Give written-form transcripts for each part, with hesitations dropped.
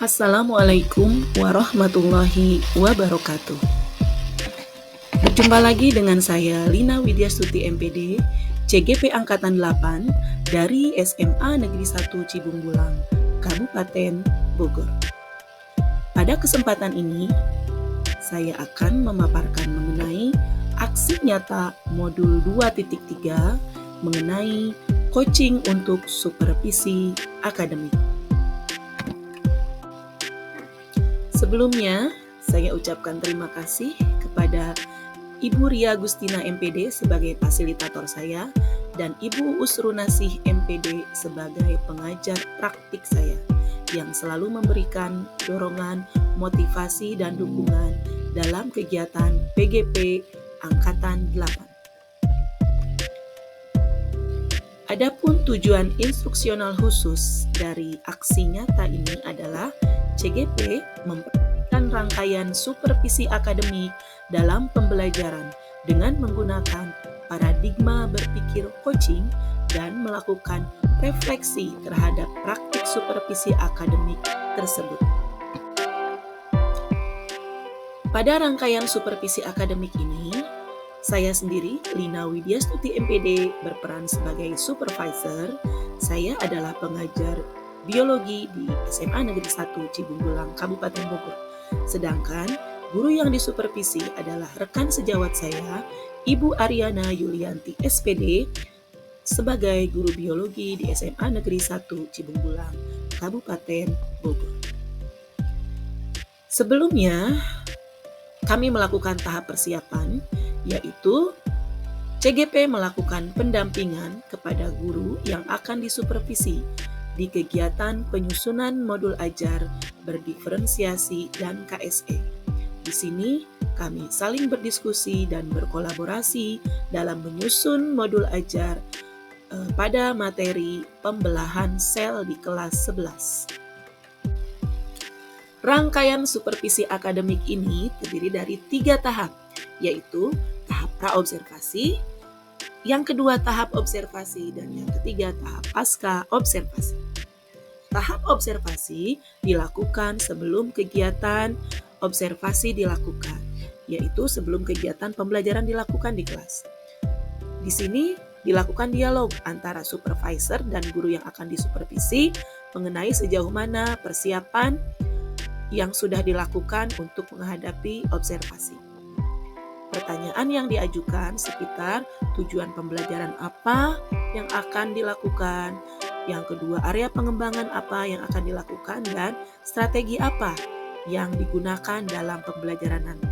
Assalamualaikum warahmatullahi wabarakatuh. Berjumpa lagi dengan saya Lina Widyastuti MPD, CGP Angkatan 8 dari SMA Negeri 1 Cibungbulang, Kabupaten Bogor. Pada kesempatan ini, saya akan memaparkan mengenai aksi nyata modul 2.3 mengenai coaching untuk supervisi akademik. Sebelumnya, saya ucapkan terima kasih kepada Ibu Ria Gustina MPD sebagai fasilitator saya dan Ibu Usrunasih MPD sebagai pengajar praktik saya yang selalu memberikan dorongan, motivasi, dan dukungan dalam kegiatan PGP Angkatan 8. Adapun tujuan instruksional khusus dari aksi nyata ini adalah CGP memperhatikan rangkaian supervisi akademik dalam pembelajaran dengan menggunakan paradigma berpikir coaching dan melakukan refleksi terhadap praktik supervisi akademik tersebut. Pada rangkaian supervisi akademik ini, saya sendiri, Lina Widyastuti MPD, berperan sebagai supervisor. Saya adalah pengajar biologi di SMA Negeri 1 Cibungbulang, Kabupaten Bogor. Sedangkan guru yang disupervisi adalah rekan sejawat saya, Ibu Aryana Yulianti SPD, sebagai guru biologi di SMA Negeri 1 Cibungbulang, Kabupaten Bogor. Sebelumnya, kami melakukan tahap persiapan, yaitu CGP melakukan pendampingan kepada guru yang akan disupervisi di kegiatan penyusunan modul ajar berdiferensiasi dan KSE. Di sini kami saling berdiskusi dan berkolaborasi dalam menyusun modul ajar pada materi pembelahan sel di kelas 11. Rangkaian supervisi akademik ini terdiri dari 3 tahap, yaitu tahap praobservasi, yang kedua tahap observasi, dan yang ketiga tahap pasca observasi. Tahap observasi dilakukan sebelum kegiatan observasi dilakukan, yaitu sebelum kegiatan pembelajaran dilakukan di kelas. Di sini dilakukan dialog antara supervisor dan guru yang akan disupervisi mengenai sejauh mana persiapan yang sudah dilakukan untuk menghadapi observasi. Pertanyaan yang diajukan sekitar tujuan pembelajaran apa yang akan dilakukan, yang kedua area pengembangan apa yang akan dilakukan, dan strategi apa yang digunakan dalam pembelajaran nanti.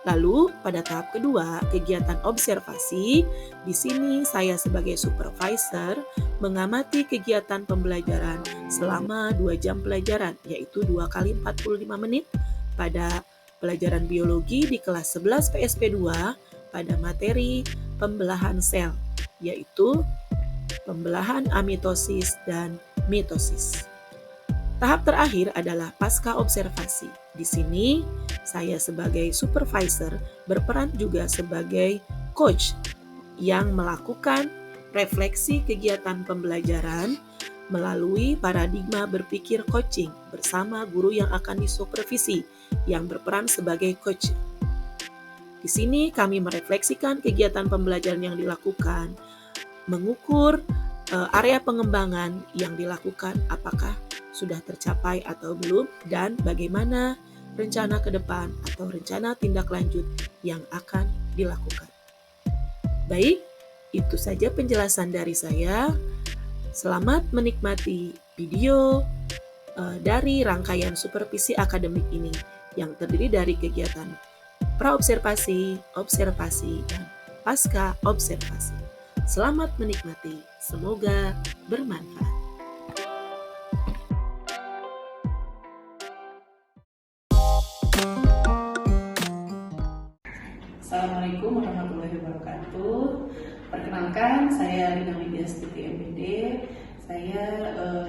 Lalu pada tahap kedua, kegiatan observasi, di sini saya sebagai supervisor mengamati kegiatan pembelajaran selama 2 jam pelajaran, yaitu 2 kali 45 menit pada pelajaran biologi di kelas 11 PSP2 pada materi pembelahan sel, yaitu pembelahan amitosis dan mitosis. Tahap terakhir adalah pasca observasi. Di sini saya sebagai supervisor berperan juga sebagai coach yang melakukan refleksi kegiatan pembelajaran melalui paradigma berpikir coaching bersama guru yang akan disupervisi yang berperan sebagai coach. Di sini kami merefleksikan kegiatan pembelajaran yang dilakukan, mengukur area pengembangan yang dilakukan apakah sudah tercapai atau belum, dan bagaimana rencana ke depan atau rencana tindak lanjut yang akan dilakukan. Baik, itu saja penjelasan dari saya. Selamat menikmati video dari rangkaian supervisi akademik ini yang terdiri dari kegiatan praobservasi, observasi, dan pasca observasi. Selamat menikmati, semoga bermanfaat. Assalamualaikum warahmatullahi wabarakatuh. Perkenalkan, saya Lina Widyastuti MPD. Saya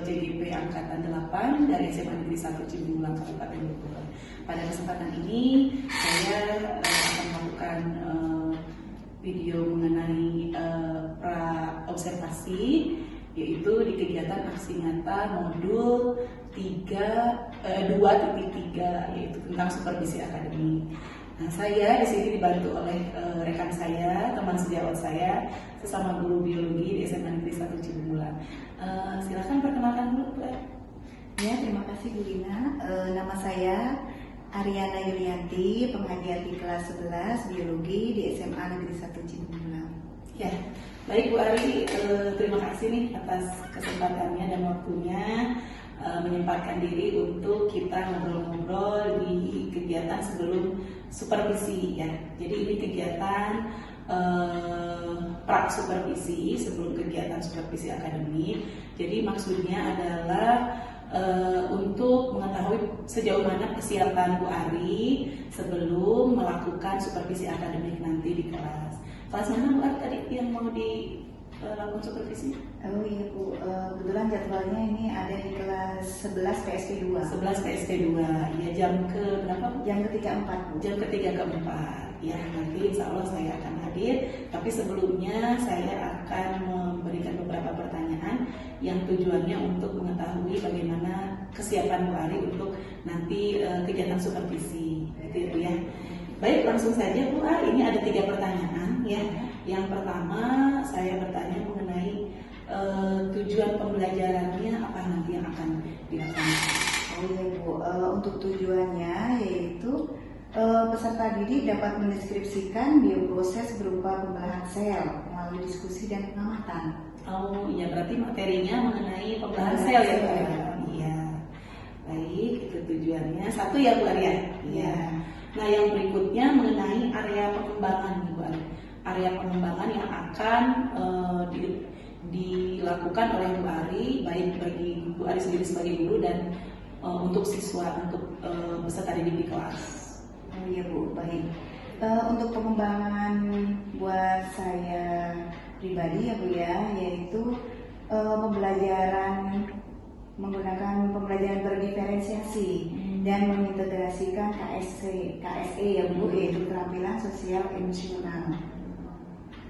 CGP Angkatan 8 dari SMA Negeri 1 Cibungbulang, Kabupaten Bogor. Pada kesempatan ini, saya akan melakukan video mengenai pra-observasi yaitu di kegiatan aksi nyata modul 2.3 yaitu tentang supervisi akademik. Nah, saya di sini dibantu oleh rekan saya, teman sejawat saya, sesama guru biologi di SMA Negeri 1 Cibulan. Silakan perkenalkan dulu, Bu. Ya, terima kasih Bu Lina. Nama saya Ariana Yulianti, pengajar di kelas 11 biologi di SMA Negeri 1 Cibulan. Ya, baik Bu Ari, terima kasih nih atas kesempatannya dan waktunya menyempatkan diri untuk kita ngobrol-ngobrol di kegiatan sebelum supervisi ya. Jadi ini kegiatan pra supervisi sebelum kegiatan supervisi akademik. Jadi maksudnya adalah untuk mengetahui sejauh mana kesiapan Bu Ari sebelum melakukan supervisi akademik nanti di kelas. Kelas mana Bu Ari tadi yang mau dilakukan supervisi? Oh iya Bu, kebetulan jadwalnya ini ada di kelas 11 PSP 2. 11 PSP 2, ya jam ke berapa Bu? Jam ke-3-4 Bu. Jam ke-3-4, ya nanti insya Allah saya akan hadir. Tapi sebelumnya saya akan memberikan beberapa pertanyaan yang tujuannya untuk mengetahui bagaimana kesiapan Bu Ari untuk nanti kegiatan supervisi, gitu ya. Baik, langsung saja Bu Ari, ini ada 3 pertanyaan ya. Yang pertama saya bertanya mengenai tujuan pembelajarannya apa nanti yang akan dilaksanakan. Oh iya Bu, untuk tujuannya yaitu peserta didik dapat mendeskripsikan bioproses berupa pembelahan sel melalui diskusi dan pengamatan. Oh iya, berarti materinya mengenai pembelahan sel ya Bu Ari? Iya. Baik, itu tujuannya. Satu ya Bu Ari ya? Iya. Nah yang berikutnya mengenai area pengembangan nih Bu Ari. Area pengembangan yang akan dilakukan oleh Bu Ari, baik bagi Bu Ari sendiri sebagai guru dan untuk siswa, untuk peserta didik di kelas. Oh iya Bu, baik. Untuk pengembangan buat saya pribadi ya Bu ya, yaitu pembelajaran menggunakan pembelajaran berdiferensiasi dan mengintegrasikan KSE ya Bu, yaitu keterampilan sosial emosional.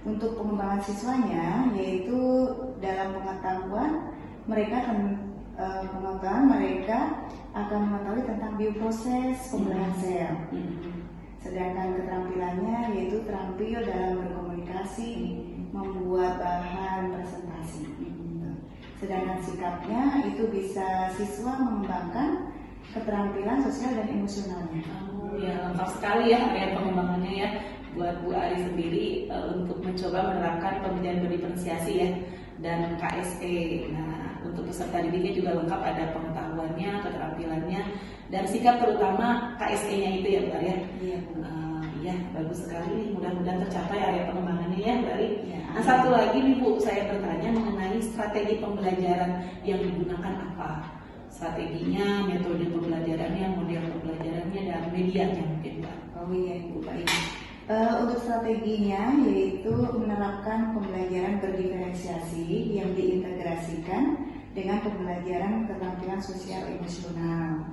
Untuk pengembangan siswanya yaitu dalam pengetahuan mereka akan mengetahui tentang bioproses pembelahan sel. Sedangkan keterampilannya yaitu terampil dalam berkomunikasi, membuat bahan presentasi. Sedangkan sikapnya itu bisa siswa mengembangkan keterampilan sosial dan emosionalnya. Oh ya, lengkap sekali ya area pengembangannya ya buat Bu Ari sendiri untuk mencoba menerapkan pembelajaran berdiferensiasi ya dan KSE. Nah, untuk peserta didiknya juga lengkap, ada pengetahuannya, keterampilannya dan sikap, terutama KSE-nya itu ya Bu Ari ya. Iya. Ya, bagus sekali nih, mudah-mudahan tercapai area pengembangannya ya Bu Ari. Ya, nah, satu lagi nih Bu, saya bertanya mengenai strategi pembelajaran yang digunakan apa? Strateginya, metode pembelajarannya, model pembelajarannya, dan medianya mungkin Pak. Oh iya Bu, baik. Untuk strateginya yaitu menerapkan pembelajaran berdiferensiasi yang diintegrasikan dengan pembelajaran keterampilan sosial emosional.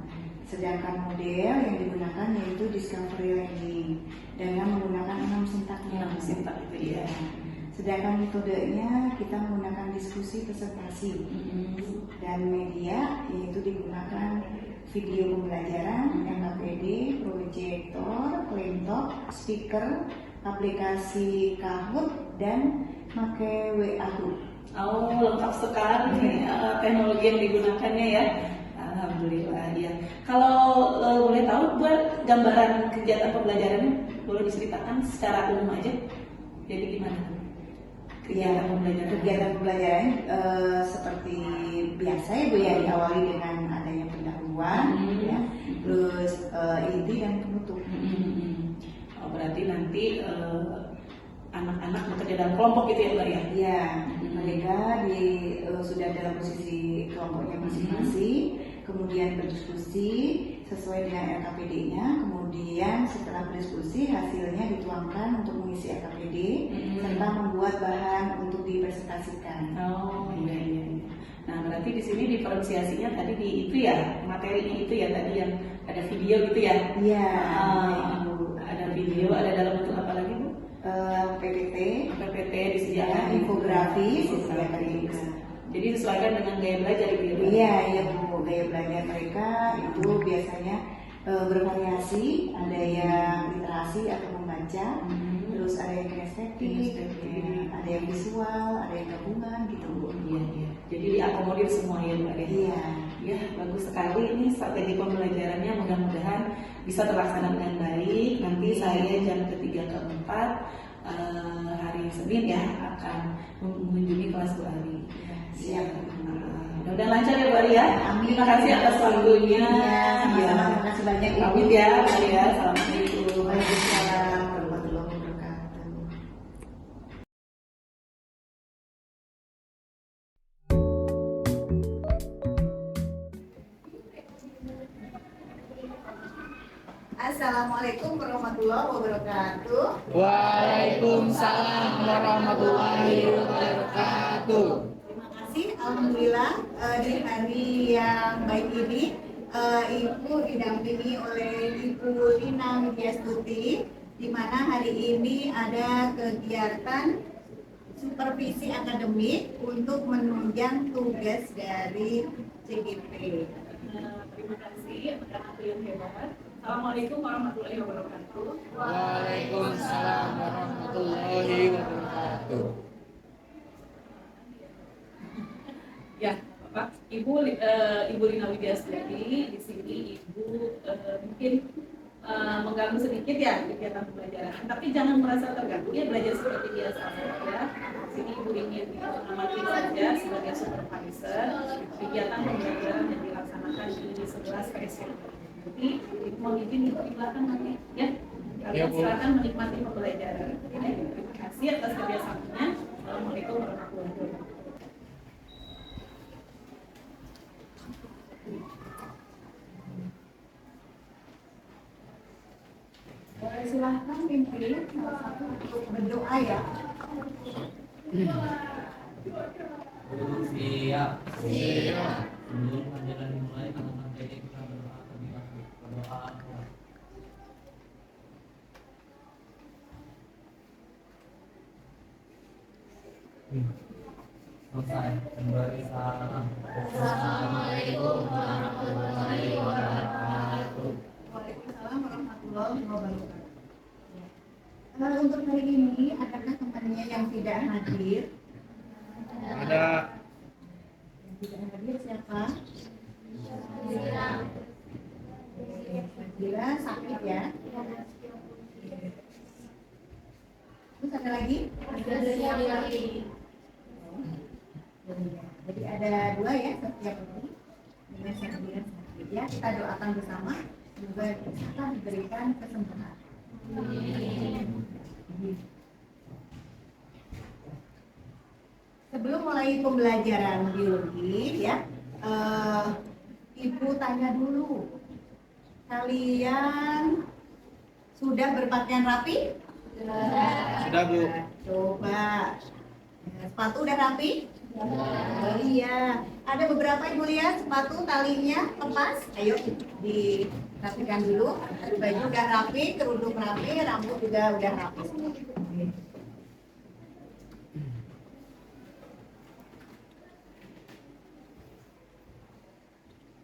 Sedangkan model yang digunakan yaitu discovery learning dengan menggunakan 6 sintaknya. 6 sintak itu ya. Sedangkan metodenya kita menggunakan diskusi presentasi dan media yaitu digunakan video pembelajaran, MKPD, proyektor, laptop, speaker, aplikasi Kahoot dan pakai WA Group. Oh, lengkap sekali teknologi yang digunakannya ya. Alhamdulillah ya. Kalau boleh tahu buat gambaran kegiatan pembelajarannya boleh diceritakan secara umum aja. Jadi gimana tuh? Kegiatan pembelajaran seperti biasa ya Bu ya, diawali dengan adanya pendahuluan, ya, terus inti dan penutup. Oh, berarti nanti anak-anak bekerja dalam kelompok gitu ya Mbak ya? Iya, mereka sudah dalam posisi kelompoknya masing-masing, kemudian berdiskusi sesuai dengan RKPD-nya, kemudian setelah berdiskusi hasilnya dituangkan untuk mengisi RKPD serta membuat bahan untuk dipresentasikan. Oh iya. Nah berarti di sini diferensiasinya tadi di itu ya, materinya itu ya tadi yang ada video gitu ya? Iya. Ada video, ada dalam bentuk apa lagi Bu? PPT PPT disediakan, infografis disediakan juga. Jadi disesuaikan dengan gaya belajar gitu ya Bu? Iya, iya Bu, gaya belajar mereka itu biasanya bervariasi, ada yang literasi atau membaca, terus ada yang kinestetik, ada yang visual, ada yang gabungan gitu Bu. Iya, iya. Jadi diakomodir semua ya Mbak ya? Iya. Ya, bagus sekali ini strategi pembelajarannya, mudah-mudahan bisa terlaksana dengan baik. Nanti saya jam ketiga keempat hari Senin ya akan mengunjungi kelas Bu Ali. Siap. Mudah-mudahan lancar ya Bu Ali ya. Amin. Terima kasih atas waktunya. Iya, terima kasih banyak Ibu. Pamit ya Bu Ali ya. Assalamualaikum. Waalaikumsalam warahmatullahi wabarakatuh. Assalamualaikum warahmatullahi wabarakatuh. Waalaikumsalam warahmatullahi wabarakatuh. Terima kasih, alhamdulillah di hari yang baik ini Ibu didampingi oleh Ibu Lina Widyastuti, di mana hari ini ada kegiatan supervisi akademik untuk menunjang tugas dari CGP. Terima kasih anak yang hebat. Assalamualaikum warahmatullahi wabarakatuh. Waalaikumsalam warahmatullahi wabarakatuh. Ya, Bapak, Ibu Lina Widyastuti di sini Ibu mungkin mengganggu sedikit ya kegiatan pembelajaran, tapi jangan merasa terganggu ya, belajar seperti biasa saja. Di sini Ibu ingin mengamati saja sebagai supervisor kegiatan pembelajaran yang dilaksanakan di 11 PSK. Jadi Ibu mau izin Ibu di belakang nanti ya. Kalian silakan menikmati pembelajaran. Terima kasih atas kerjasamanya. Assalamualaikum warahmatullahi wabarakatuh. Silahkan pimpin salah satu untuk berdoa ya. Siap. Sebelum pelajaran dimulai, kalau sampai kita berdoa terlebih berdoa. Selesai. Kembali salam. Assalamualaikum warahmatullahi wabarakatuh. Waalaikumsalam warahmatullahi wabarakatuh. Untuk hari ini, adakah temannya yang tidak hadir? Ada. Yang tidak hadir siapa? Bila sakit ya. Terus ada lagi? Ada lagi. Jadi ada dua ya setiap hari dengan sakit ya. Kita doakan bersama semoga kita diberikan kesembuhan. Sebelum mulai pembelajaran biologi ya, Ibu tanya dulu, kalian sudah berpakaian rapi? Sudah Bu. Coba, sepatu udah rapi? Oh iya, ada beberapa Ibu lihat sepatu talinya lepas. Ayo dirapikan dulu. Baju udah rapi, kerudung rapi, rambut juga udah rapi.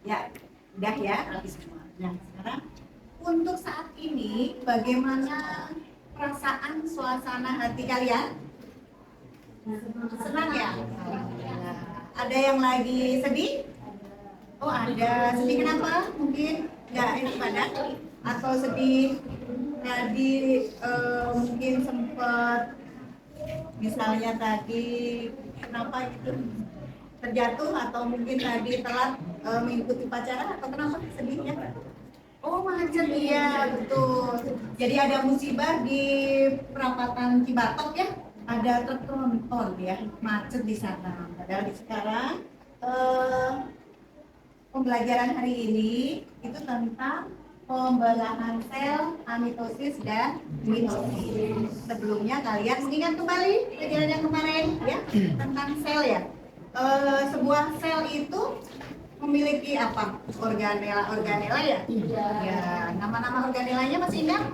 Ya, udah ya, rapi semua. Nah, sekarang untuk saat ini bagaimana perasaan suasana hati kalian? Senang ya? Ada yang lagi sedih? Oh ada, sedih kenapa? Mungkin nggak enak badan? Atau sedih tadi mungkin sempat misalnya tadi kenapa gitu terjatuh atau mungkin tadi telat mengikuti upacara atau kenapa sedihnya? Oh macet, iya betul. Jadi ada musibah di perapatan Cibatok ya, ada truk tronton ya, macet di sana. Padahal di sekarang pembelajaran hari ini itu tentang pembelahan sel, amitosis dan mitosis. Sebelumnya kalian mengingat kembali pelajaran yang kemarin ya tentang sel ya. Sebuah sel itu memiliki apa? Organela ya? Ya, nama-nama organelanya masih ingat?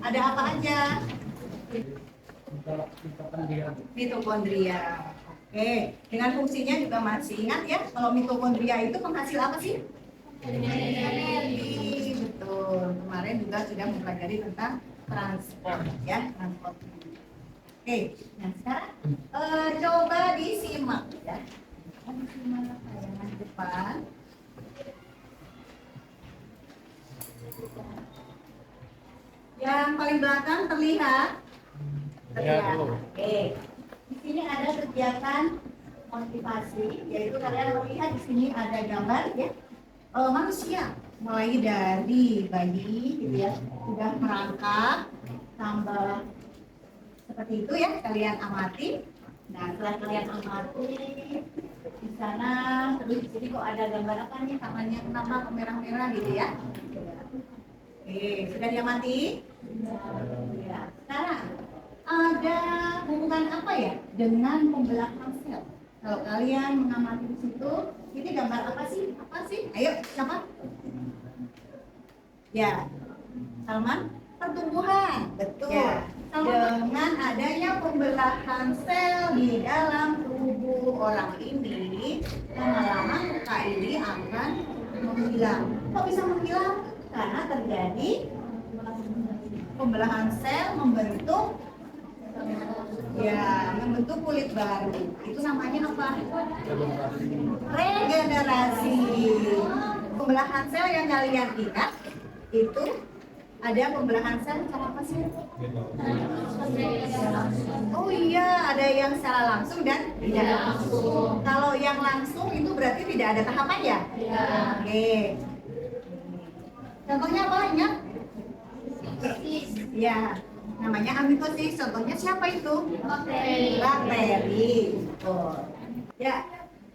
Ada apa aja? Mitokondria. Oke, dengan fungsinya juga masih ingat ya, kalau mitokondria itu penghasil apa sih? Energi, betul. Kemarin juga sudah mempelajari tentang transport ya, transport. Oke, nah sekarang coba disimak ya. Disimak tayangan depan. Yang paling belakang terlihat? Terlihat. Oke. Di sini ada kegiatan motivasi, yaitu kalian melihat di sini ada gambar ya, manusia mulai dari bayi gitu ya, sudah merangkak tambah seperti itu ya, kalian amati. Nah setelah kalian amati di sana, terus di sini kok ada gambar apa nih, tangannya kenapa merah-merah gitu ya. Oke, sudah diamati? Ya. Sekarang ada hubungan apa ya dengan pembelahan sel? Kalau kalian mengamati di situ, ini gambar apa sih? Apa sih? Ayo, siapa? Ya, Salman, pertumbuhan, betul. Ya. Dengan adanya pembelahan sel di dalam tubuh orang ini, lama-lama luka ini akan menghilang. Kok bisa menghilang? Karena terjadi pembelahan sel membentuk kulit baru. Itu namanya apa? Regenerasi. Pembelahan sel yang kalian ingat itu ada pembelahan sel secara apa sih? Oh iya, ada yang secara langsung dan tidak langsung. Kalau yang langsung itu berarti tidak ada tahapan ya? Oke. Contohnya apa? Ingat? Ya, namanya amitosis. Contohnya siapa itu? Bakteri. Oh. Ya,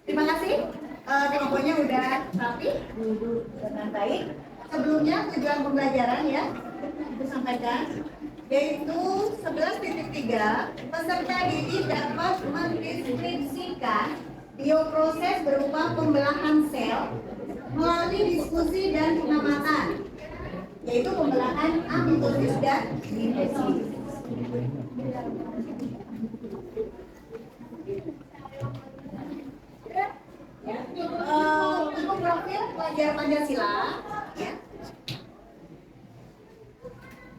terima kasih. Kelompoknya udah rapi, duduk dengan baik. Sebelumnya tujuan pembelajaran ya, itu sampaikan, yaitu 11.3 peserta didik dapat mendeskripsikan bioproses berupa pembelahan sel melalui diskusi dan pengamatan, yaitu pembelahan amitosis dan mitosis. Untuk profil pelajar Pancasila ya,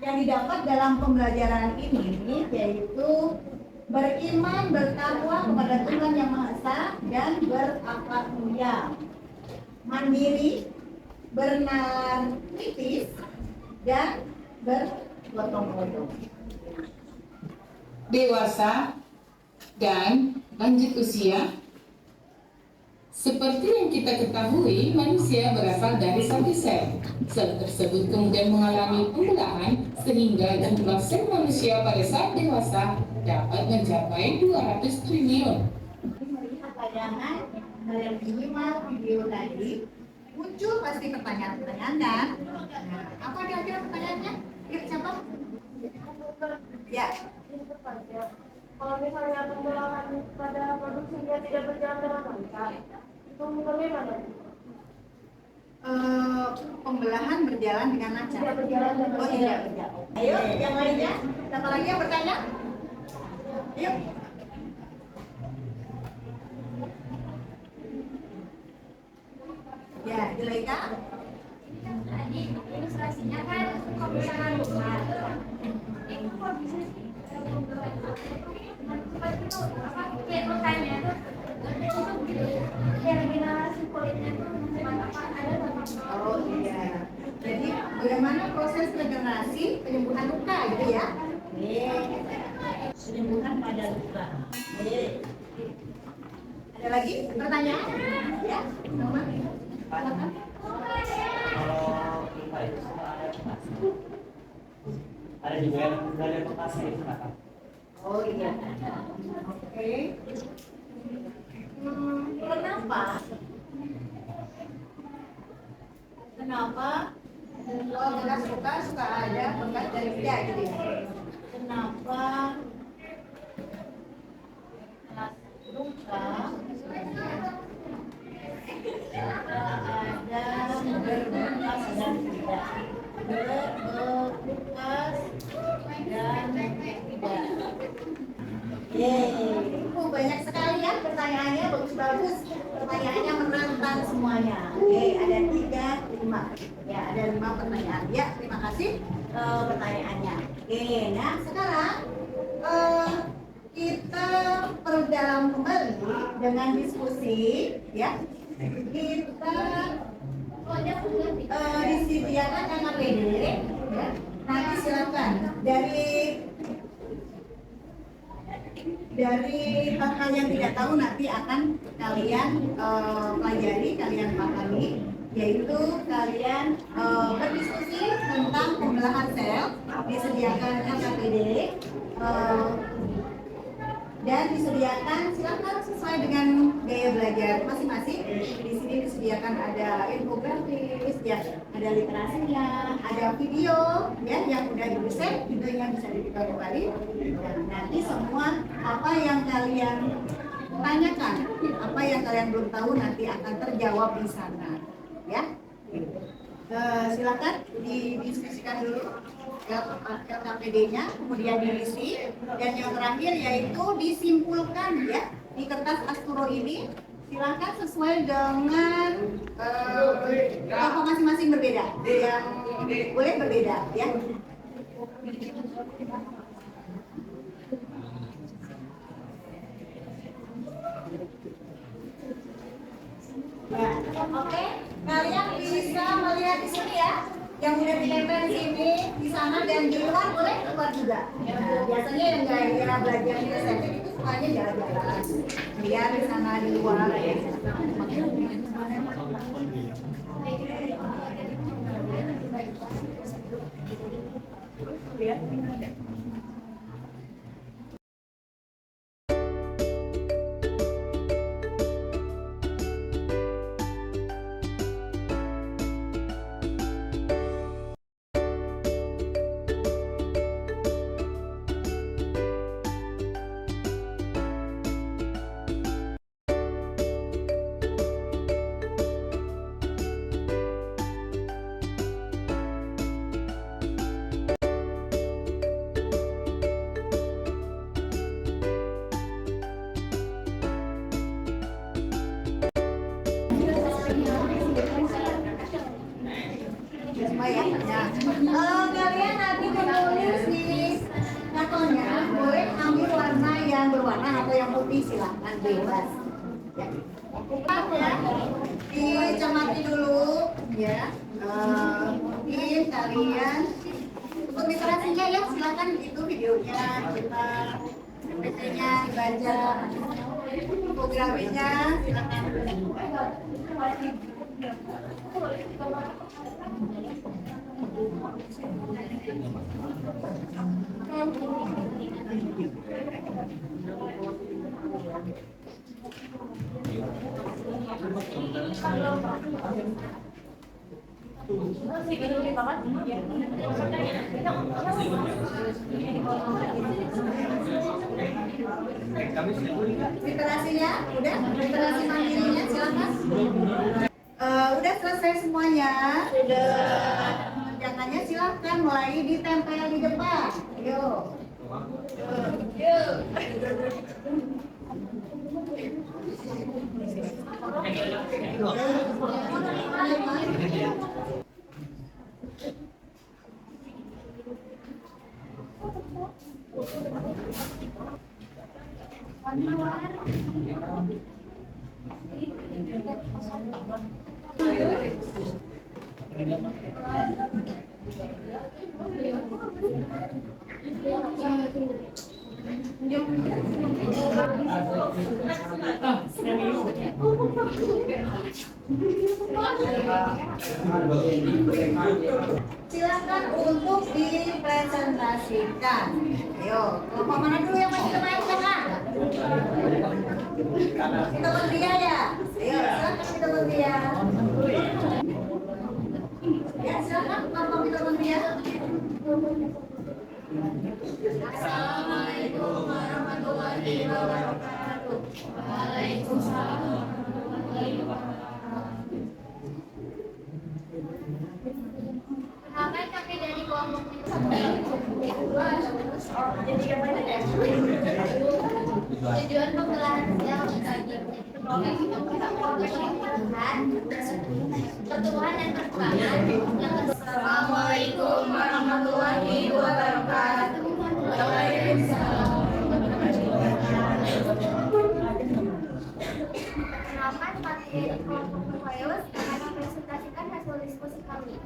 yang didapat dalam pembelajaran ini yaitu beriman, bertakwa kepada Tuhan Yang Maha Esa dan berakhlak mulia, mandiri, bernalar kritis, dan bergotong royong. Dewasa dan lanjut usia. Seperti yang kita ketahui, manusia berasal dari satu sel. Sel tersebut kemudian mengalami pembelahan sehingga jumlah sel manusia pada saat dewasa dapat mencapai 200 triliun. Melihat tayangan kalian menyimak video tadi, muncul pasti pertanyaan-pertanyaan kan? Nah, apa kira-kira pertanyaannya? Siapa? Ya. Kalau misalnya pembelahan pada produksinya tidak berjalan dengan lancar, itu bagaimana? Pembelahan berjalan dengan lancar. Tidak berjalan dengan Oh, tidak berjalan. Ayo, yang lainnya. Siapa lagi yang bertanya? Ayo. Ya, Zulaika. Tadi ilustrasinya kan pembelahan luka. Itu kok bisa sih? Kayak lukanya tuh gitu. Kayak regenerasi kulitnya tuh ada Oh iya. Jadi bagaimana proses regenerasi penyembuhan luka gitu ya? Penyembuhan pada luka. Ada lagi pertanyaan? Ya, sama. Silakan. Kalau luka itu suka ada bekas. Ada juga yang dari bekasnya itu kan. Oh iya. Oke. Kenapa? Kenapa? Oh, bekas luka suka ada bekas dari benda gitu ya. Kenapa? Bekas luka ada berbekas dan tidak berbekas dan tidak. Yeay, banyak sekali ya pertanyaannya menantang semuanya. Oke, ada 3, 5. Ya, ada 5 pertanyaan. Ya, terima kasih pertanyaannya. Oke, nah sekarang kita perdalam kembali dengan diskusi, ya. Kita disediakan KKPD, ya. Nanti silakan dari hal-hal yang tidak tahu nanti akan kalian pelajari, kalian pahami, yaitu kalian berdiskusi tentang pembelahan sel, disediakan KKPD, dan disediakan silakan sesuai dengan gaya belajar masing-masing. Di sini disediakan ada infografis, ya, ada literasinya, ada video, ya, yang udah di-set, videonya bisa dibuka kembali. Dan nanti semua apa yang kalian tanyakan, apa yang kalian belum tahu nanti akan terjawab di sana, ya. Silakan didiskusikan dulu LKPD-nya, kemudian diisi, dan yang terakhir yaitu disimpulkan, ya, di kertas Asturo ini. Silakan sesuai dengan kelompok masing-masing berbeda, yang boleh berbeda, ya. Ya, oke. Kalian bisa melihat di sini, ya, yang udah ditempel di sini, di sana, dan di luar boleh keluar juga. Nah, biasanya yang kira belajar di SMT itu sukanya jalan-jalan. Lihat di sana di luar, ya. Kalian nanti menulis di kartonnya, boleh ambil warna yang berwarna atau yang putih, silahkan bebas. Ya, ya, dicermati dulu, ya. Mungkin kalian untuk literasinya, ya, silahkan itu videonya kita PT-nya dibaca, infografiknya silahkan. Literasinya udah, literasi mandirinya silakan. Udah selesai semuanya, udah mengerjakannya, silakan mulai ditempel di depan. Yuk. Yuk. Silakan untuk dipresentasikan. Ayo, kelompok mana dulu yang masih main tengah? Kita berdua, ya. Ayo, silakan kita berdua. Ya, silakan kelompok kita berdua. Assalamualaikum warahmatullahi wabarakatuh. Waalaikumsalam warahmatullahi wabarakatuh. Kenalkan kami dari kelompok tujuan pembelahan sel Pertumbuhan dan perkembangan. Assalamualaikum warahmatullahi wabarakatuh. Perkenalkan, materi dari kelompok Nucleus akan mempresentasikan hasil diskusi kami.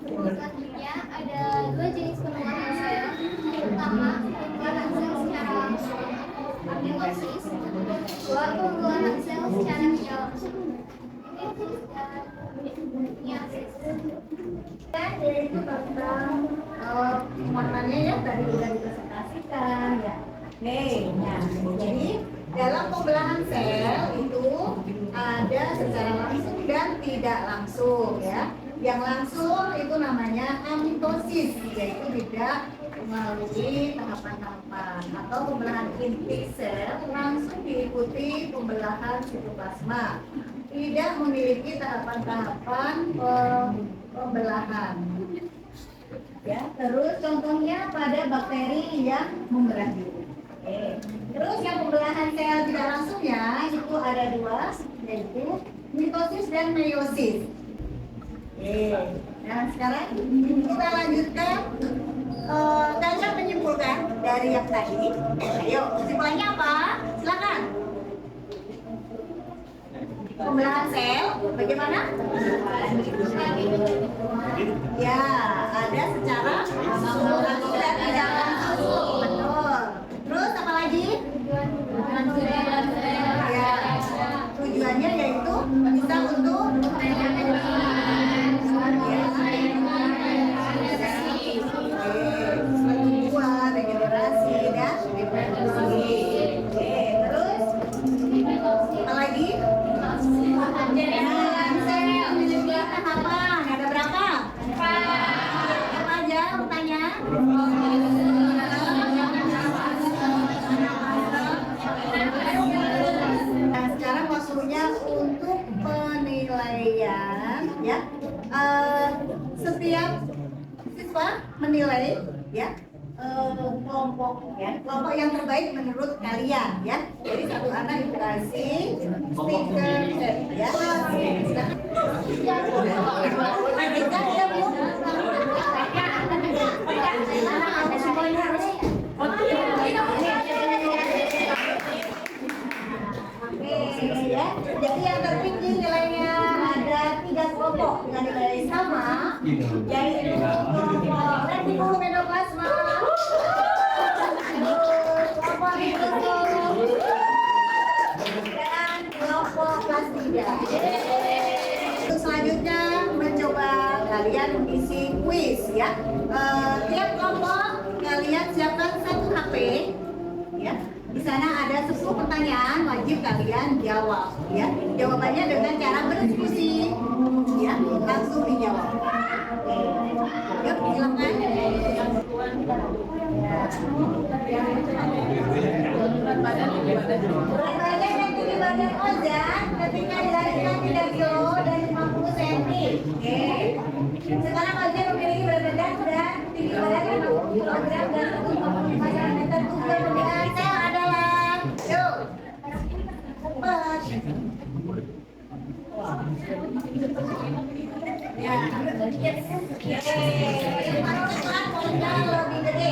Selanjutnya ada dua jenis pembuahan sel. Pertama, pembuahan sel secara langsung, apoptosis. Kedua, pembuahan sel secara tidak langsung, meiosis. Dan yaitu tentang Muatannya ya tadi sudah dipresentasikan ya. Nah, jadi dalam pembelahan sel itu ada secara langsung dan tidak langsung ya. Yang langsung itu namanya amitosis, yaitu tidak melalui tahapan-tahapan, atau pembelahan inti sel langsung diikuti pembelahan sitoplasma, tidak memiliki tahapan-tahapan pembelahan. Ya, terus contohnya pada bakteri yang memberanjak. Terus yang pembelahan sel tidak langsungnya itu ada dua, yaitu mitosis dan meiosis. Nah sekarang kita lanjutkan. Kalian menyimpulkan dari yang tadi. Ayo, kesimpulannya apa? Silakan. Pembelahan sel bagaimana? Ya, ada secara langsung dan tidak langsung. Betul. Terus apa lagi? Ya, tujuannya yaitu bisa untuk pertumbuhan, regenerasi, dan reproduksi. Terus apa lagi? Sel memiliki tahapan. Ada berapa? Apa aja pertanyaan? Nah, sekarang waktunya untuk penilaian ya. Setiap siswa menilai ya kelompok yang terbaik menurut kalian ya. Jadi satu anak dikasih stiker ya. Ya, jadi yang tertinggi nilainya ada 3 kelompok dengan nilai sama, yaitu kelompok retikulum endoplasma, kelompok ribosom, dan kelompok plastida. Untuk selanjutnya mencoba kalian mengisi kuis ya. Tiap kelompok kalian siapkan 1 HP ya. Di sana ada 10 pertanyaan, wajib kalian jawab ya. Jawabannya dengan cara berdiskusi ya, langsung dijawab. Yuk, silakan. Berat badan yang tinggi badan Ozan ketika dilahirkan 3 kilo dan 50 cm. Oke. Sekarang Ozan memiliki berat badan dan tinggi badan 50 kg dan 145 cm. Tujuan pembelahan sel adalah yuk. Cepat. Ya. Lebih gede.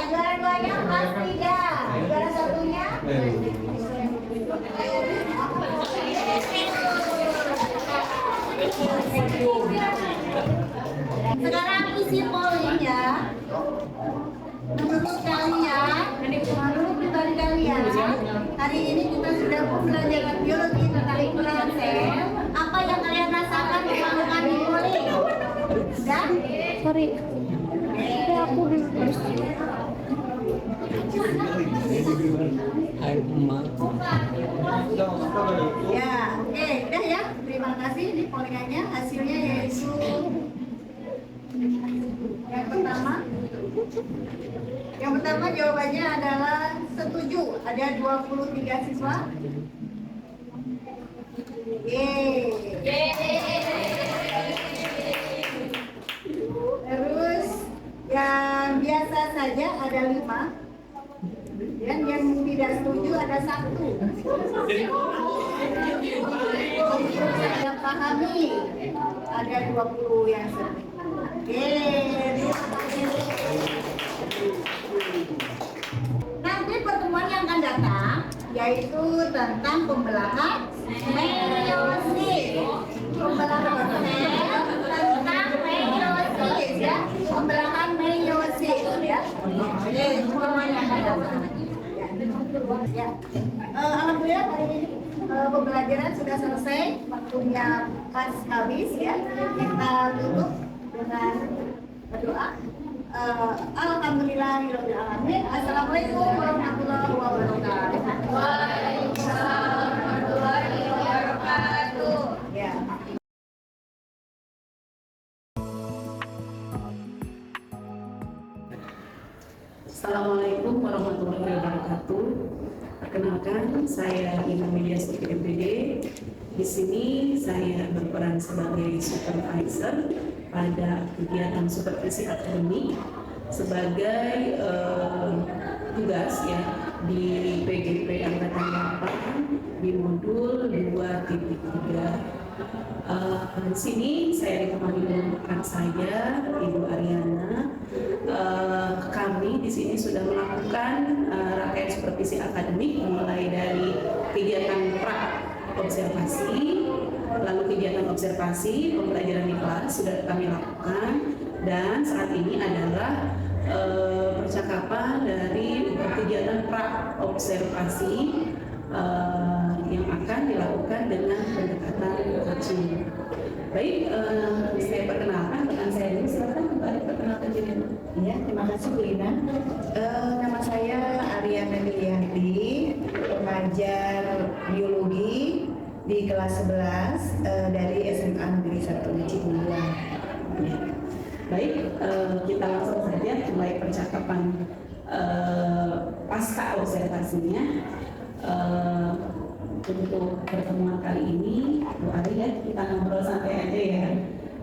Juara 2-nya plastida. Juara 1-nya sekarang isi pollnya. Menurut pribadi kalian, hari ini kita sudah pembelajaran biologi tentang pembelahan sel. Apa yang kalian rasakan kalau kami polling? Dan Sorry. Aku ya, oke, udah ya. Terima kasih di pollingannya. Hasilnya yaitu yang pertama jawabannya adalah setuju. Ada 23 siswa. Terus yang biasa saja ada 5, dan yang tidak setuju ada 1. Yang pahami ada 20 yang setuju. Oke, terima kasih. Nanti pertemuan yang akan datang yaitu tentang pembelahan meiosis. Pembelahan tentang meiosis ya, pembelahan meiosis ya. Oke, pertemuan yang akan datang. Ya. Alhamdulillah hari ini pembelajaran sudah selesai, waktunya pas habis ya. Kita tutup dengan berdoa. Alhamdulillahirabbil alamin. Assalamualaikum warahmatullahi wabarakatuh. Waalaikumsalam warahmatullahi wabarakatuh. Ya. Assalamualaikum warahmatullahi wabarakatuh. Perkenalkan, saya Ina Widiasti MPD. Di sini saya berperan sebagai supervisor pada kegiatan supervisi akademik sebagai tugas ya di PGP Angkatan 8 di modul 2.3. Di sini saya ditemani dengan rekan saya, Ibu Ariana. Kami di sini sudah melakukan rangkaian supervisi akademik mulai dari kegiatan pra observasi, lalu kegiatan observasi, pembelajaran di kelas sudah kami lakukan, dan saat ini adalah percakapan dari kegiatan pra observasi yang akan dilakukan dengan pendekatan coaching. Baik, saya perkenalkan rekan saya dulu. Silakan kembali perkenalkan diri. Ya, terima kasih Bu Ina. Nama saya Ariana Milianti, pengajar biologi di kelas 11 dari SMA Negeri 1 Cibuluan. Ya. Baik, kita langsung saja mulai percakapan pasca observasinya. Untuk pertemuan kali ini, Bu Ari ya, kita ngobrol santai aja ya.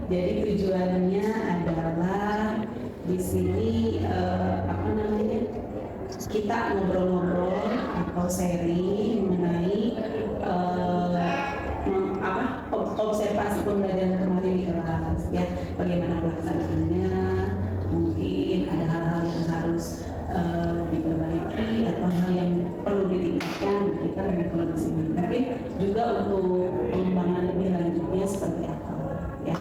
Jadi tujuannya adalah di sini kita ngobrol-ngobrol atau sharing mengenai observasi pembelajaran kemarin di kelas ya, bagaimana pelaksanaannya, mungkin ada hal-hal yang harus diperbaiki atau hal yang perlu ditingkatkan, kita lebih perlu di sini. Mungkin juga untuk pengembangan lebih lanjutnya seperti apa ya.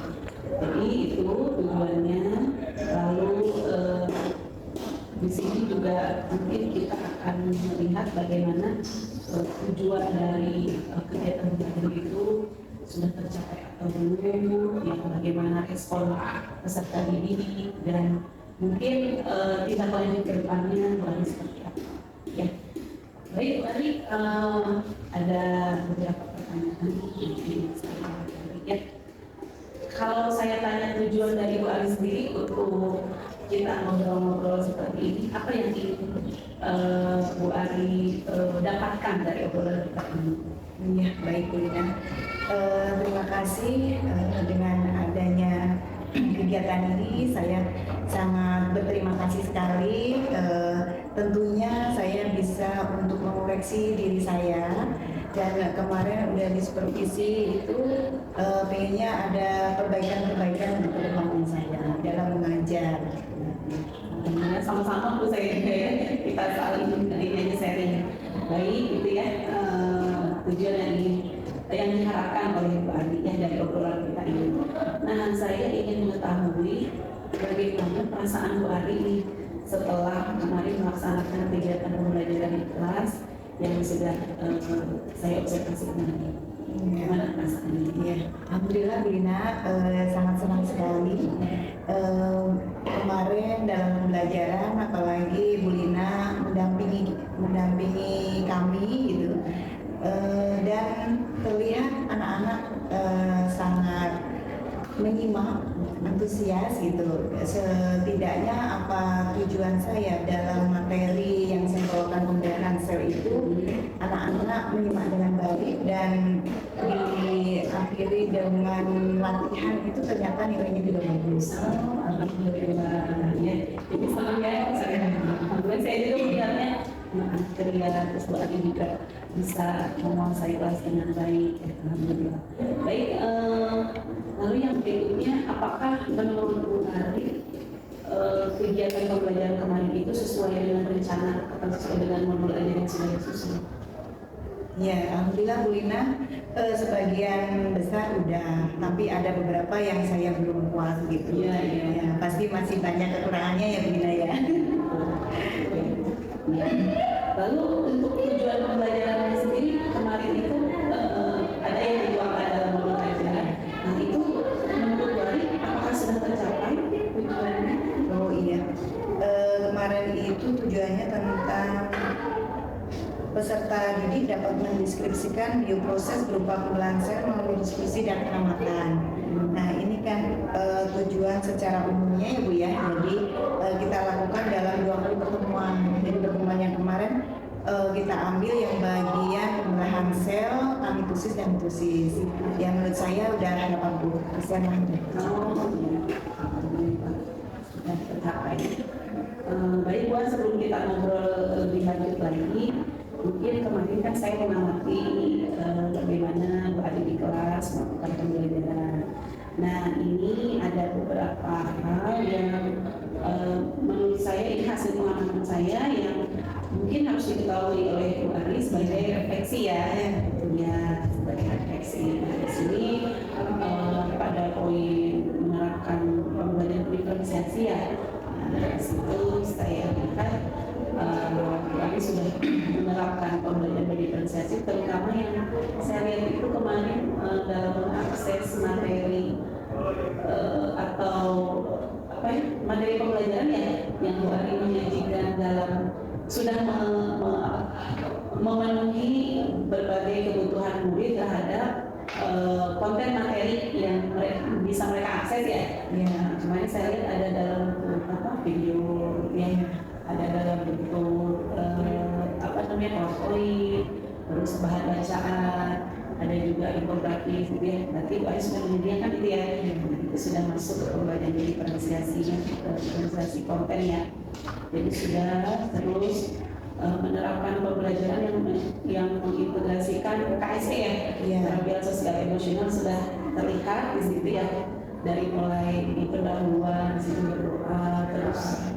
Jadi itu tujuannya. Lalu di sini juga mungkin kita akan melihat bagaimana tujuan dari kegiatan belajar itu sudah tercapai atau belum, ya, bagaimana respon peserta didik, dan mungkin tindak lanjut ke depannya baru seperti apa ya. Baik, tadi ada beberapa pertanyaan ya. Kalau saya tanya tujuan dari Bu Ali sendiri untuk kita ngobrol-ngobrol seperti ini, apa yang ingin Bu Ali dapatkan dari obrolan kita ini? Ya, baik Bu Ina. Terima kasih dengan adanya kegiatan ini, saya sangat berterima kasih sekali. Tentunya saya bisa untuk mengoreksi diri saya, dan kemarin udah di supervisi itu pengennya ada perbaikan-perbaikan untuk kedepannya saya dalam mengajar. Sama-sama Bu, saya juga ya, kita saling ini sharing. Baik, itu ya tujuan yang diharapkan oleh Bu Andi ya dari obrolan kita ini. Nah, saya ingin mengetahui bagaimana perasaan Bu Andi setelah kemarin melaksanakan kegiatan pembelajaran di kelas yang sudah saya observasi kemarin. Gimana perasaannya? Ya, Alhamdulillah Bu Lina, sangat senang sekali. Kemarin dalam pembelajaran, apalagi Bu Lina mendampingi kami gitu, dan terlihat anak-anak sangat menyimak, antusias gitu. Setidaknya apa tujuan saya dalam materi yang saya bawakan pembelajaran sel itu, anak-anak menyimak dengan baik dan diakhiri dengan latihan itu ternyata nilainya juga bagus. Alhamdulillah ya. Jadi senang ya. Alhamdulillah saya juga melihatnya anak ceria, terus Bu Ari juga bisa menguasai kelas dengan baik. Alhamdulillah. Baik, lalu yang berikutnya, apakah menurut Bu Ari kegiatan pembelajaran kemarin itu sesuai dengan rencana atau sesuai dengan modul ajaran yang sudah disusun? Ya, alhamdulillah Bu Lina, sebagian besar udah, tapi ada beberapa yang saya belum puas gitu. Iya, iya. Ya, pasti masih banyak kekurangannya ya Bu Lina ya. Lalu untuk tujuan pembelajarannya sendiri kemarin itu ada yang dituangkan dalam modul ajaran. Nah itu menurut Bu Ari apakah sudah tercapai tujuannya? Oh iya, kemarin itu tujuannya tentang peserta didik dapat mendeskripsikan bioproses berupa pembelahan sel melalui diskusi dan pengamatan. Nah ini kan tujuan secara umumnya ya Bu ya. Jadi kita lakukan dalam 20 pertemuan. Jadi pertemuan yang kemarin kita ambil yang bagian pembelahan sel, amitosis dan mitosis. Yang menurut saya udah 80% lah. Oh iya, sudah tercapai. Baik Bu, sebelum kita ngobrol lebih lanjut lagi, mungkin kemarin kan saya mengamati bagaimana Bu Ari di kelas melakukan pembelajaran. Nah ini ada beberapa hal yang menurut saya ini hasil pengamatan saya yang mungkin harus diketahui oleh Bu Ari sebagai refleksi ya, sebagai refleksi. Nah, di sini pada poin menerapkan pembelajaran diferensiasi ya. Nah, dari situ saya lihat Bu Ari sudah menerapkan pembelajaran diferensiasi, terutama yang saya lihat itu kemarin dalam mengakses materi atau apa ya, materi pembelajaran ya yang Bu Ari menyajikan dalam sudah memenuhi berbagai kebutuhan murid terhadap konten materi yang bisa mereka akses ya. Ya, kemarin saya lihat ada dalam video yang ada dalam bentuk PowerPoint, terus bahan bacaan, ada juga infografis gitu ya. Nanti Bu Ari sudah menyediakan itu ya. Itu sudah masuk ke pembelajaran diferensiasi konten ya. Jadi sudah terus menerapkan pembelajaran yang mengintegrasikan KSE ya, keterampilan sosial emosional sudah terlihat di situ ya, dari mulai di pendahuluan, di situ berdoa, terus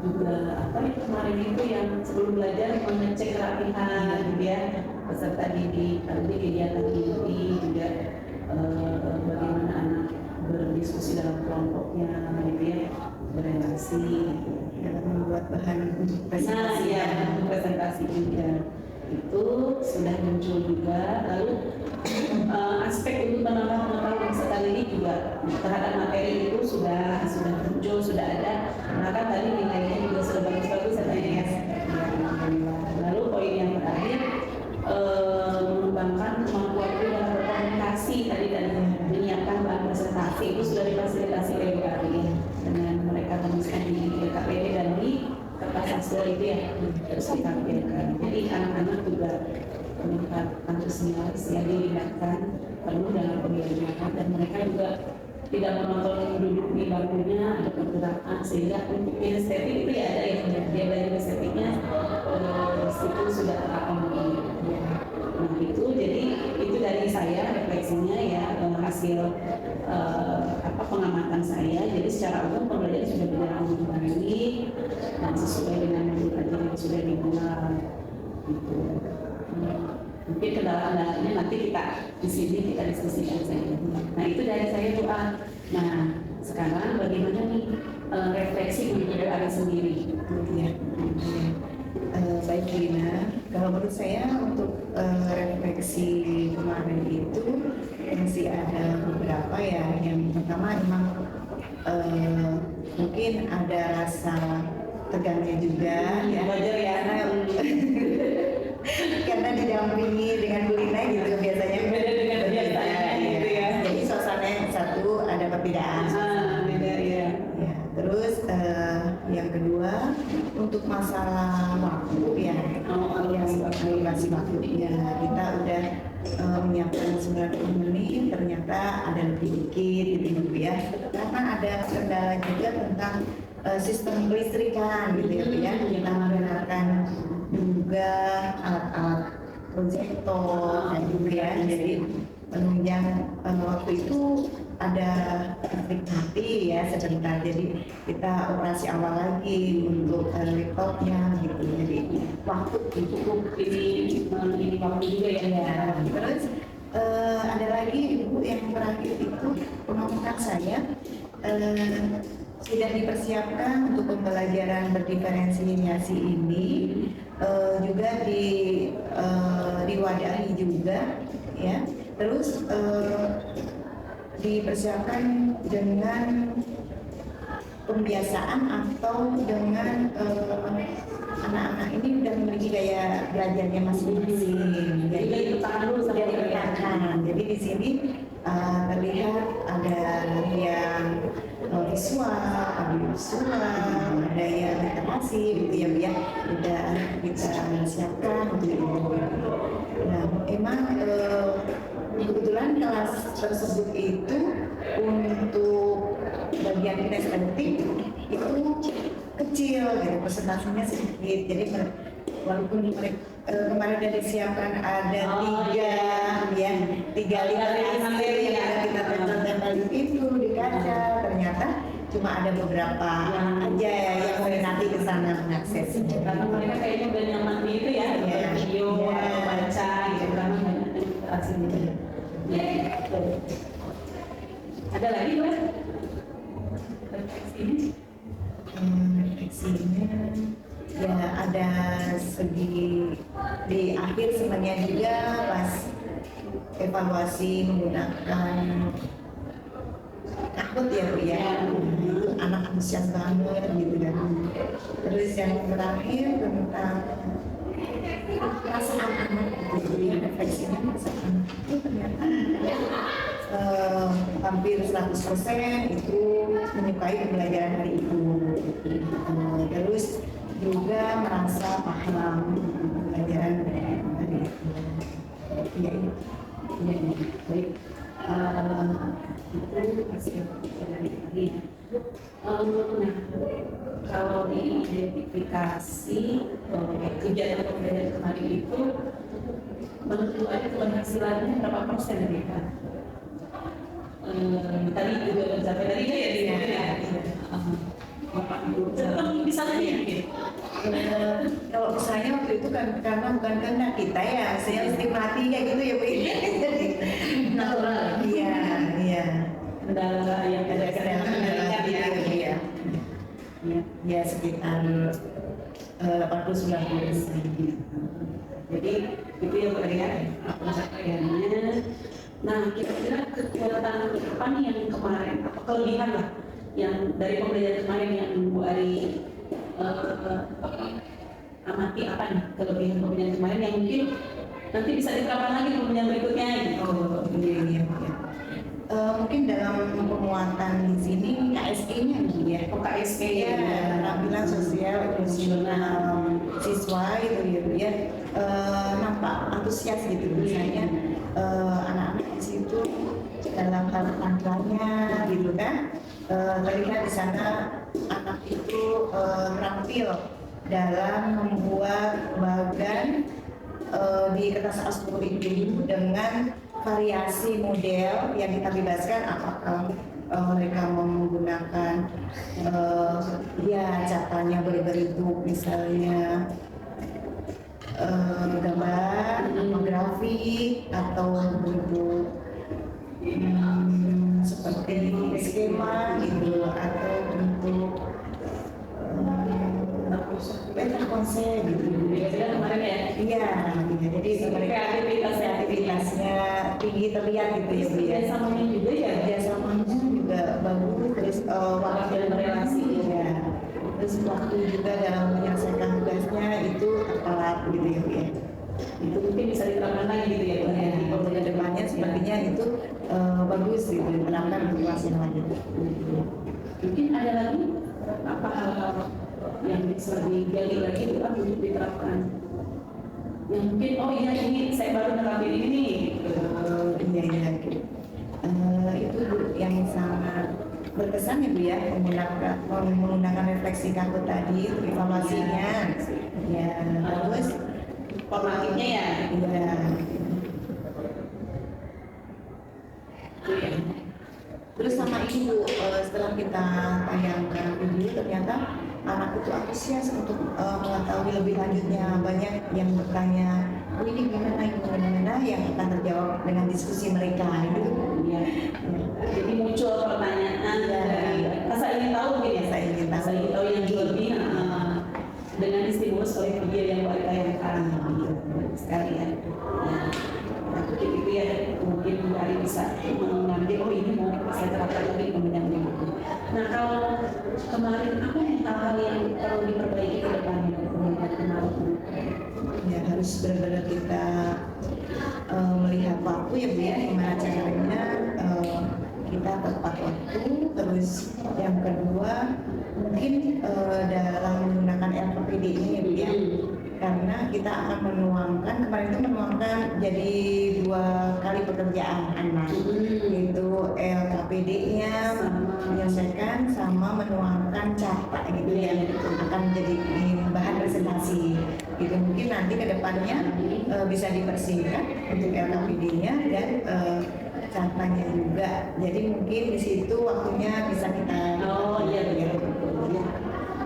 juga apa ya kemarin itu yang sebelum belajar mengecek kerapihan gitu ya peserta didik, tadi kegiatan ini juga bagaimana anak berdiskusi dalam kelompoknya gitu ya, berrelasi gitu. Dalam membuat bahan untuk presentasi. Nah, ya, untuk presentasi juga itu sudah muncul juga. Lalu aspek untuk menambah pengetahuan peserta didik juga terhadap materi itu sudah muncul, sudah ada. Maka tadi nilainya juga sudah bagus-bagus katanya ya. Lalu poin yang terakhir mengembangkan kemampuan itu dalam berkomunikasi tadi dan menyiapkan bahan presentasi itu sudah difasilitasi oleh Bu Ari dengan mereka menuliskan di KPD dan di kertas hasil itu ya terus ditampilkan. Jadi anak-anak juga meningkat antusias ya, dilibatkan penuh dalam pembelajaran dan mereka juga tidak menonton duduk di bangkunya, ada pergerakan sehingga untuk kinestetik itu ya ada ya, dia belajar estetiknya itu sudah terakomodir. Nah itu jadi itu dari saya refleksinya ya, hasil pengamatan saya. Jadi secara umum pembelajaran sudah berjalan dengan baik dan sesuai dengan modul ajaran yang sudah dibuat gitu. Mungkin kendala-kendalanya nanti kita di sini kita diskusikan saja. Nah itu dari saya Bu Ari. Nah sekarang bagaimana nih refleksi untuk Bu Ari sendiri? Ya. Baik Lina, kalau menurut saya untuk refleksi kemarin itu masih ada beberapa ya. Yang pertama memang mungkin ada rasa tegangnya juga ya. Wajar ya. Karena didampingi dengan Bu Lina gitu biasanya Beda dengan biasanya gitu ya. Jadi suasana yang satu ada perbedaan. Beda ya. Ya, terus yang kedua untuk masalah waktu ya, yang alokasi waktunya. Kita udah menyiapkan 90 menit, ternyata ada lebih dikit gitu Bu ya. Karena ada kendala juga tentang sistem kelistrikan gitu ya Bu ya. Kita menggunakan juga alat-alat proyektor dan juga ya. Jadi penunjang waktu itu ada listrik mati ya sebentar, jadi kita operasi awal lagi untuk laptopnya gitu, jadi waktu cukup ini waktu juga ya. Terus ada lagi Ibu yang terakhir itu pengumuman saya sudah dipersiapkan untuk pembelajaran berdiferensiasi ini juga diwadahi juga ya. Terus dipersiapkan dengan pembiasaan atau dengan anak-anak ini sudah memiliki gaya belajarnya masing-masing. Jadi Jadi di sini terlihat ada yang visual, audiovisual, ada yang literasi gitu ya Bu ya. Sudah kita siapkan untuk itu. Nah, emang kebetulan kelas tersebut itu untuk bagian kinestetik itu kecil gitu, presentasinya sedikit. Jadi walaupun kemarin sudah disiapkan ada tiga literasi yang kita tempel itu di kaca, ternyata cuma ada beberapa aja yang meminati ke sana mengakses. Karena mereka kayaknya udah nyaman di itu ya, video atau baca gitu, karena banyak interaksinya. Ada lagi Mas? Refleksinya ya ada segi di akhir sebenarnya juga pas evaluasi menggunakan takut ya Bu ya, anak antusias banget gitu kan. Terus yang terakhir tentang perasaan anak gitu ya, refleksinya perasaan itu ternyata hampir 100% itu menyukai pembelajaran hari itu. Terus juga merasa paham pembelajaran hari itu. Ya, baik. Itu hasil dari hari. Kalau diidentifikasi kegiatan pembelajaran kemarin itu, menurut ada keberhasilannya berapa persen dari Kak? Tadi juga mencapai tadi ya di Bapak Ibu bisa lebih. Kalau misalnya waktu itu kan karena bukan kehendak kita ya, saya mesti mati kayak gitu ya Bu. Jadi natural. Iya. Kendala yang ada ya. Ya sekitar 80-90%. Jadi itu yang terlihat pencapaiannya. Nah, kira-kira kekuatan apa nih yang kemarin, apa kelebihan lah yang dari pembelajaran kemarin yang Bu Ari amati, apa nih kelebihan pembelajaran kemarin yang mungkin nanti bisa diterapkan lagi di pembelajaran berikutnya gitu. Iya. Mungkin dalam pemuatan di sini KSE-nya gitu ya. KSE ya, penampilan sosial emosional siswa itu ya, nampak antusias gitu misalnya anak-anak di situ dalam hal tampilannya gitu kan, terlihat di sana anak itu terampil dalam membuat bagan di kertas A10 itu dengan variasi model yang kita bebaskan, apakah mereka menggunakan catanya berbentuk misalnya gambar, grafik atau bentuk seperti skema gitu, atau bentuk peta konsep gitu. Biasanya kemarin ya. Iya, jadi kreativitasnya tinggi terlihat gitu ya Bu ya. Kerjasamanya juga ya. Kerjasamanya juga bagus, terus waktu dan relasi ya. Terus waktu juga dalam menyelesaikan tugasnya itu tepat gitu ya Bu ya. Itu mungkin bisa diterapkan lagi gitu ya Bu ya. Kalau ke depannya sepertinya itu bagus gitu, menerapkan motivasi yang lanjut. Mungkin ada lagi apa hal yang bisa digali lagi untuk diterapkan yang mungkin oh iya ini saya baru nerapin ini nih gitu. Iya. Itu Bu, yang sangat berkesan ya Bu ya, menggunakan refleksi kaku tadi untuk evaluasinya. Ya, terus Formatifnya ya. iya. Terus sama ini Bu, setelah kita tayangkan video ternyata anak itu antusias untuk mengetahui lebih lanjutnya. Banyak yang bertanya, oh ini gimana, yang akan terjawab dengan diskusi mereka gitu. Ya. Jadi muncul pertanyaan dari rasa ingin tahu mungkin ya, rasa ingin tahu yang lebih dengan distimulus oleh video yang buat tayangkan sekali ya. Mungkin itu ya, mungkin hari bisa mengambil oh ini mau saya terapkan lagi kemudian itu. Nah kalau kemarin apa nih hal-hal yang perlu diperbaiki ke depannya kemarin? Ya harus benar-benar kita melihat waktu ya Bu ya, gimana caranya kita tepat waktu. Terus yang kedua mungkin dalam menggunakan LKPD ini ya Bu ya, karena kita akan kemarin itu menuangkan jadi 2 kali pekerjaan anak, yaitu LKPD-nya menyelesaikan sama menuangkan cara gitu ya, akan jadi bahan presentasi gitu. Mungkin nanti ke depannya bisa dipersingkat untuk LKPD-nya dan caranya juga, jadi mungkin di situ waktunya bisa kita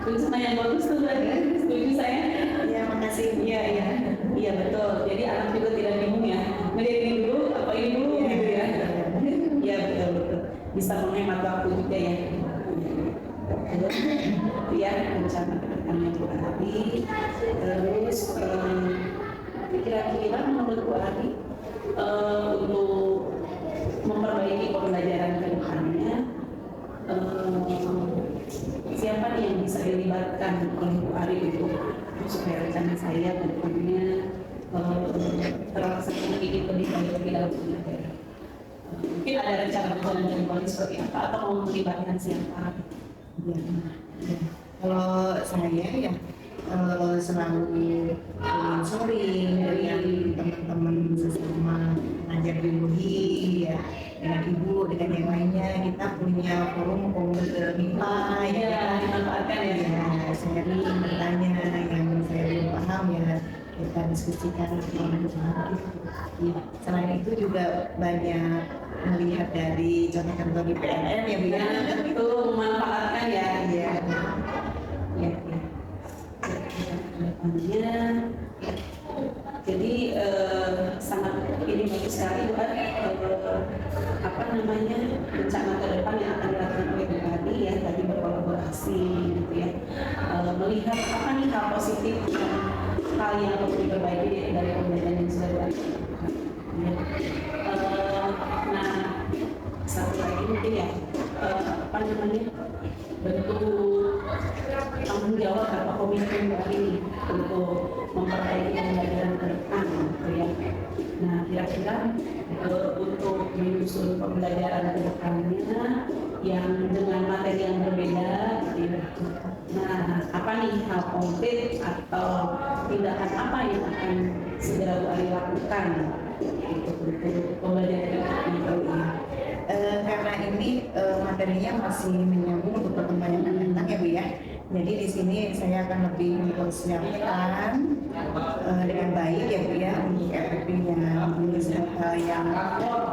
Tulisan yang bagus tuh tadi, setuju saya. ya. Makasih. Iya betul. Jadi anak juga tidak bingung ya. Melihat ini dulu, apa ini dulu gitu ya. Iya betul. Bisa menghemat waktu juga ya. Ya rencana kedepannya Bu Ari. Terus kira-kira menurut Bu Ari untuk memperbaiki pembelajaran ke depannya siapa nih yang bisa dilibatkan oleh Bu Ari untuk supaya rencana saya ke depannya terlaksana lebih baik lagi dalam pembelajaran. Mungkin ada rencana dari Bu Ari seperti apa atau mau melibatkan siapa? Kalau saya ya selalu sharing dengan teman-teman sesama pengajar biologi ya, dengan ibu, dengan yang lainnya. Kita punya forum MIPA ya, dimanfaatkan ya. Sharing, bertanya yang saya belum paham ya kita diskusikan. Selain itu juga banyak melihat dari contoh-contoh di PNM ya Bu ya. Itu memanfaatkan ya. Iya. Jadi sangat ini bagus sekali buat rencana ke depan yang akan dilakukan oleh Bu Ari ya, tadi berkolaborasi gitu ya, melihat apa nih hal positif dan hal yang perlu diperbaiki dari pembelajaran yang sudah dilakukan. Nah satu lagi mungkin ya bentuk tanggung jawab atau komitmen Bu Ari untuk memperbaiki pembelajaran ke depan gitu ya. Nah kira-kira untuk menyusun pembelajaran ke depannya yang dengan materi yang berbeda gitu ya. Nah apa nih hal konkret atau tindakan apa yang akan segera Bu Ari lakukan untuk pembelajaran itu ya. Karena ini materinya masih menyambung untuk perkembangan anak ya Bu ya. Jadi di sini saya akan lebih mempersiapkan dengan baik ya Bu ya untuk RPP-nya, menulis hal yang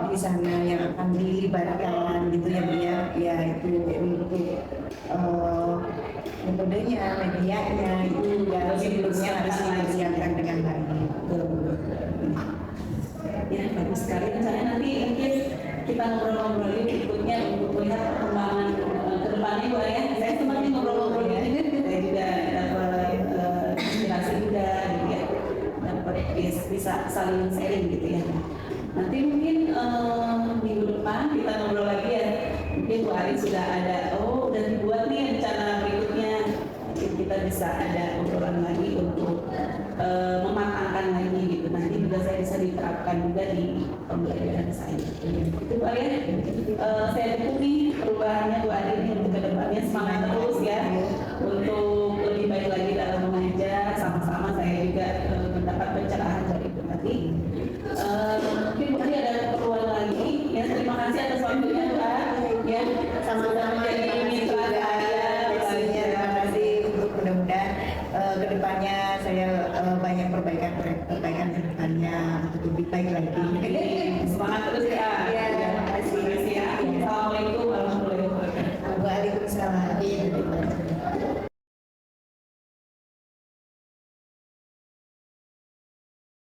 di sana yang akan dilibatkan gitu ya Bu ya. Ya itu untuk metodenya, medianya itu ya sebelumnya harus dipersiapkan dengan baik. Ya bagus sekali. Misalnya nanti mungkin kita ngobrol-ngobrol berikutnya untuk melihat perkembangan ke depannya Bu ya. Saya semakin ngobrol-ngobrol ya. Saya juga dapat inspirasi juga gitu ya. Dapat bisa saling sharing gitu ya. Nanti mungkin minggu depan kita ngobrol lagi ya. Mungkin Bu Ari sudah ada, udah dibuat nih rencana berikutnya. Mungkin kita bisa ada obrolan lagi untuk mematangkan lagi gitu. Nanti juga saya bisa diterapkan juga di pembelajaran saya. Itu Bu Ari, saya dukung nih perubahannya Bu Ari ini untuk kedepannya, semangat terus ya untuk lebih baik lagi dalam mengajar. Sama-sama saya juga mendapat pencerahan dari Ibu tadi. Mungkin tadi ada keperluan lagi. Ya, terima kasih atas waktunya Pak. Ya, Sama-sama, terima kasih juga leksinya, terima kasih untuk mudah-mudahan kedepannya saya banyak perbaikan ke depannya untuk lebih baik lagi. Semangat terus ya. Ya, terima kasih. Assalamualaikum warahmatullahi wabarakatuh. Waalaikumsalam.